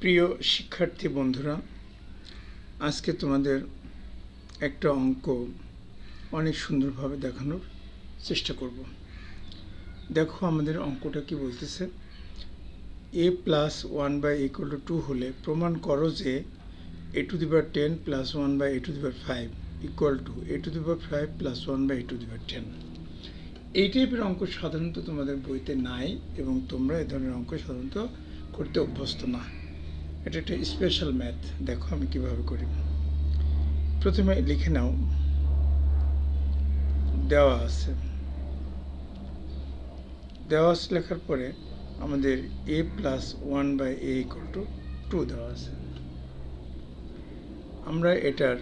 প্রিয় শিক্ষার্থী বন্ধুরা, আজকে তোমাদের একটা অঙ্ক অনেক সুন্দরভাবে দেখানোর চেষ্টা করব। দেখো আমাদের অঙ্কটা কি বলতেছে, a + 1/a = 2 হলে প্রমাণ করো যে a⁻10 + 1/a⁵ = a⁵ + 1/a⁻10। এই টাইপের অঙ্ক সাধারণত তোমাদের বইতে নাই এবং তোমরা এই ধরনের অঙ্ক সাধারণত করতে অভ্যস্ত না। এটা একটা স্পেশাল ম্যাথ। দেখো আমি কিভাবে করি। প্রথমে লিখে নাও, দেওয়া আছে লেখার পরে আমাদের a + 1/a = 2 দেওয়া আছে। আমরা এটার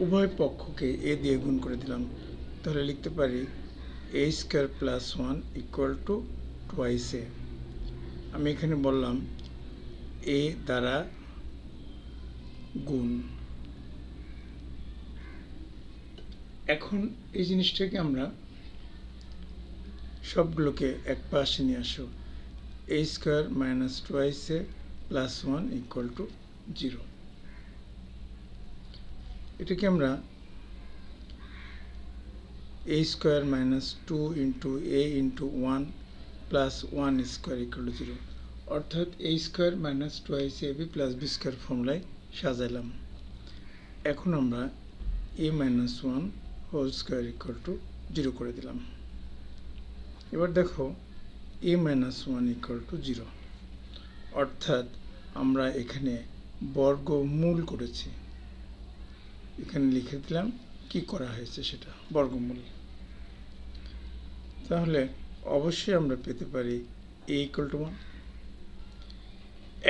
উভয় পক্ষকে a দিয়ে গুণ করে দিলাম, তাহলে লিখতে পারি a² + 1 = 2a। আমি এখানে বললাম a দ্বারা গুণ। এখন এই জিনিসটাকে আমরা সবগুলোকে এক পাশে নিয়ে আসো, a² - 2a + 1 = 0। এটাকে আমরা a² - 2 × a × 1 + 1² = 0, অর্থাৎ a² - 2ab + b² ফর্মুলায় সাজাইলাম। এখন আমরা a - 1² = 0 করে দিলাম। এবার দেখো a - 1 = 0, অর্থাৎ আমরা এখানে বর্গমূল করেছি। এখানে লিখে দিলাম কি করা হয়েছে সেটা, বর্গমূল। তাহলে অবশ্যই আমরা পেতে পারি a = 1।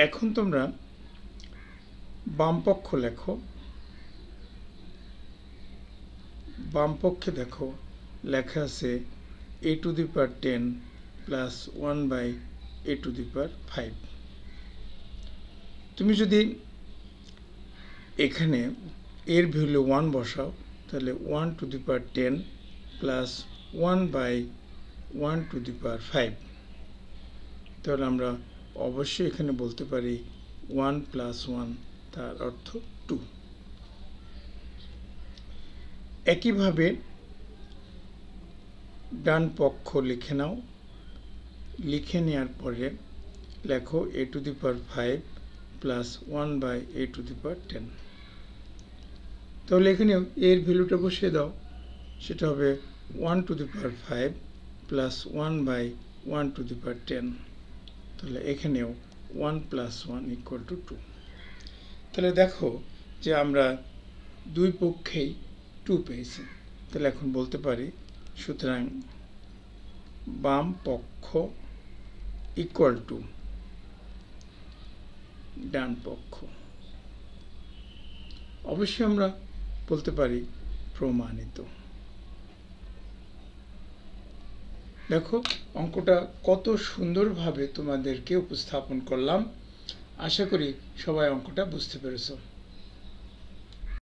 এখন তোমরা বাম পক্ষ লেখো। বাম পক্ষে দেখো লেখা আছে a⁻10 + 1/a⁵। তুমি যদি এখানে এর ভ্যালু 1 বসাও, তাহলে 1⁻10 + 1/1⁵। তাহলে আমরা অবশ্যই এখানে বলতে পারি 1 + 1, তার অর্থ 2। একইভাবে ডান পক্ষ লিখে নাও। লিখে নেওয়ার পরে লেখো a⁵ + 1/a⁵10। তাহলে এখানে এর ভ্যালুটা বসিয়ে দাও, সেটা হবে 1⁵ + 1/1⁵10। তাহলে এখানেও 1 + 1 = 2। তাহলে দেখো যে আমরা দুই পক্ষেই 2 পেয়েছি। তাহলে এখন বলতে পারি, সুতরাং বাম পক্ষ = ডান পক্ষ। অবশ্যই আমরা বলতে পারি প্রমাণিত। দেখো অঙ্কটা কত সুন্দরভাবে তোমাদেরকে উপস্থাপন করলাম। আশা করি সবাই অঙ্কটা বুঝতে পেরেছো।